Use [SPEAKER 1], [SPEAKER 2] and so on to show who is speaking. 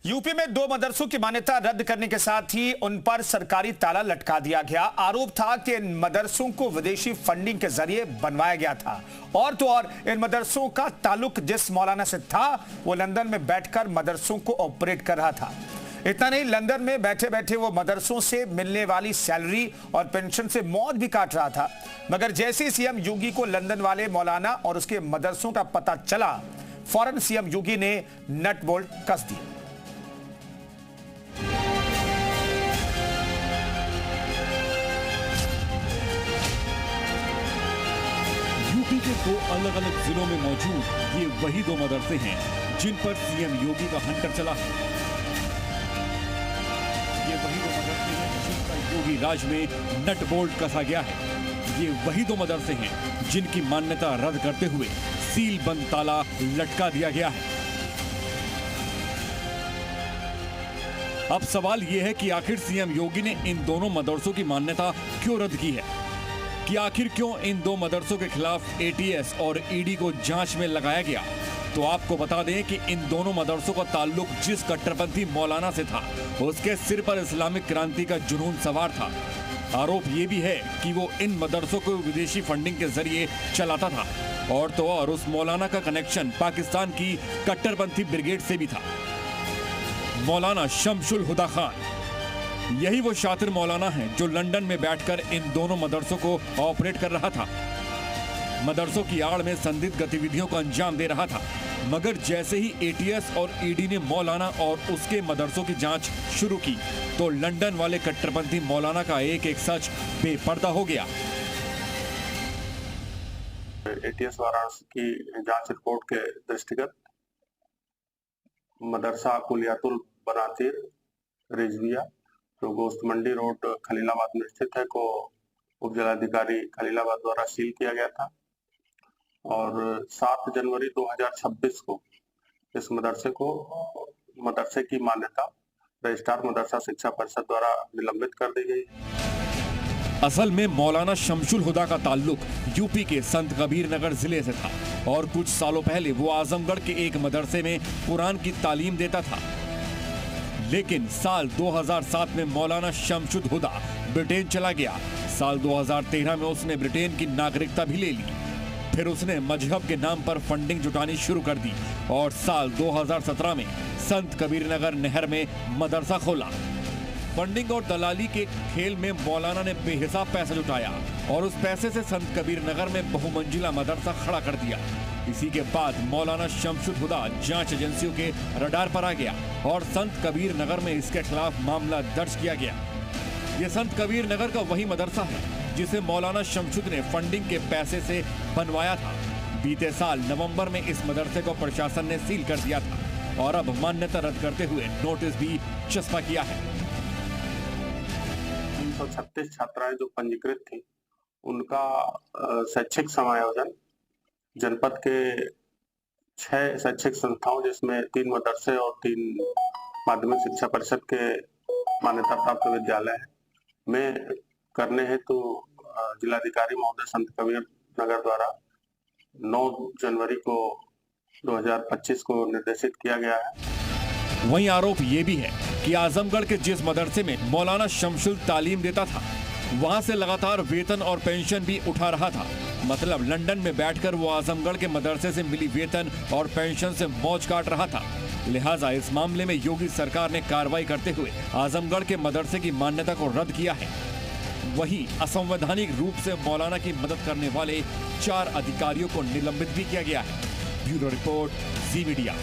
[SPEAKER 1] UP में 2 मदरसों की मान्यता रद्द करने के साथ ही उन पर सरकारी ताला लटका दिया गया। आरोप था कि इन मदरसों को विदेशी फंडिंग के जरिए बनवाया गया था और तो और इन मदरसों का ताल्लुक जिस मौलाना से था वो लंदन में बैठकर मदरसों को ऑपरेट कर रहा था। इतना नहीं, लंदन में बैठे बैठे वो मदरसों से मिलने वाली सैलरी और पेंशन से मौज भी काट रहा था। मगर जैसे ही सीएम योगी को लंदन वाले मौलाना और उसके मदरसों का पता चला, फौरन सीएम योगी ने नट बोल्ट कस दिया।
[SPEAKER 2] यूपी के 2 अलग अलग जिलों में मौजूद ये वही 2 मदरसे हैं जिन पर सीएम योगी का हंटर चला है। ये वही 2 मदरसे हैं जिनका योगी राज में नट बोल्ट कसा गया है। ये वही 2 मदरसे हैं जिनकी मान्यता रद्द करते हुए सील बंद ताला लटका दिया गया है। अब सवाल यह है कि आखिर सीएम योगी ने इन दोनों मदरसों की मान्यता क्यों रद्द की है, कि आखिर क्यों इन 2 मदरसों के खिलाफ एटीएस और ईडी को जांच में लगाया गया। तो आपको बता दें कि इन दोनों मदरसों का ताल्लुक जिस कट्टरपंथी मौलाना से था उसके सिर पर इस्लामिक क्रांति का जुनून सवार था। आरोप ये भी है कि वो इन मदरसों को विदेशी फंडिंग के जरिए चलाता था और तो और उस मौलाना का कनेक्शन पाकिस्तान की कट्टरपंथी ब्रिगेड से भी था। मौलाना शमशुल हुदा खान यही वो शातिर मौलाना है जो लंदन में बैठकर इन दोनों मदरसों को ऑपरेट कर रहा था, मदरसों की आड़ में संदिग्ध गतिविधियों को अंजाम दे रहा था। मगर जैसे ही एटीएस और ईडी ने मौलाना और उसके मदरसों की जांच शुरू की तो लंदन वाले कट्टरपंथी मौलाना का एक एक सच बेपर्दा हो गया।
[SPEAKER 3] एटीएस वाराणसी की जांच रिपोर्ट के दृष्टिगत मदरसा कुलियातुल बनातीर रिजविया जो गोश्त मंडी रोड खलीलाबाद में स्थित है को उप जिलाधिकारी खलीलाबाद द्वारा सील किया गया था और 7 जनवरी 2026 को इस मदरसे की मान्यता रजिस्ट्रार मदरसा शिक्षा परिषद द्वारा निलंबित कर दी गई।
[SPEAKER 2] असल में मौलाना शमशुल हुदा का ताल्लुक यूपी के संत कबीर नगर जिले से था और कुछ सालों पहले वो आजमगढ़ के एक मदरसे में कुरान की तालीम देता था। लेकिन साल 2007 में मौलाना शमशुल हुदा ब्रिटेन चला गया। साल 2013 में उसने ब्रिटेन की नागरिकता भी ले ली। फिर उसने मजहब के नाम पर फंडिंग जुटानी शुरू कर दी और साल 2017 में संत कबीर नगर नहर में मदरसा खोला। फंडिंग और दलाली के खेल में मौलाना ने बेहिसाब पैसा जुटाया और उस पैसे से संत कबीर नगर में बहुमंजिला मदरसा खड़ा कर दिया। इसी के बाद मौलाना शमशुल हुदा जांच एजेंसियों के रडार पर आ गया और संत कबीर नगर में इसके खिलाफ मामला दर्ज किया गया। ये संत कबीर नगर का वही मदरसा है जिसे मौलाना शमशुल ने फंडिंग के पैसे से बनवाया था। बीते साल नवंबर में इस मदरसे को प्रशासन ने सील कर दिया था और अब मान्यता रद्द करते हुए नोटिस भी चस्पा किया है।
[SPEAKER 3] 336 छात्राएं जो पंजीकृत थी उनका शैक्षिक समायोजन जनपद के 6 शैक्षिक संस्थाओं जिसमें 3 मदरसे और 3 माध्यमिक शिक्षा परिषद के मान्यता प्राप्त विद्यालय में करने हेतु जिलाधिकारी महोदय संत कबीर नगर द्वारा 9 जनवरी को 2025 को निर्देशित किया गया है।
[SPEAKER 2] वहीं आरोप ये भी है कि आजमगढ़ के जिस मदरसे में मौलाना शमशुल तालीम देता था वहां से लगातार वेतन और पेंशन भी उठा रहा था। मतलब लंदन में बैठकर वो आजमगढ़ के मदरसे से मिली वेतन और पेंशन से मौज काट रहा था। लिहाजा इस मामले में योगी सरकार ने कार्रवाई करते हुए आजमगढ़ के मदरसे की मान्यता को रद्द किया है। वहीं असंवैधानिक रूप से मौलाना की मदद करने वाले 4 अधिकारियों को निलंबित भी किया गया है। ब्यूरो रिपोर्ट, जी मीडिया।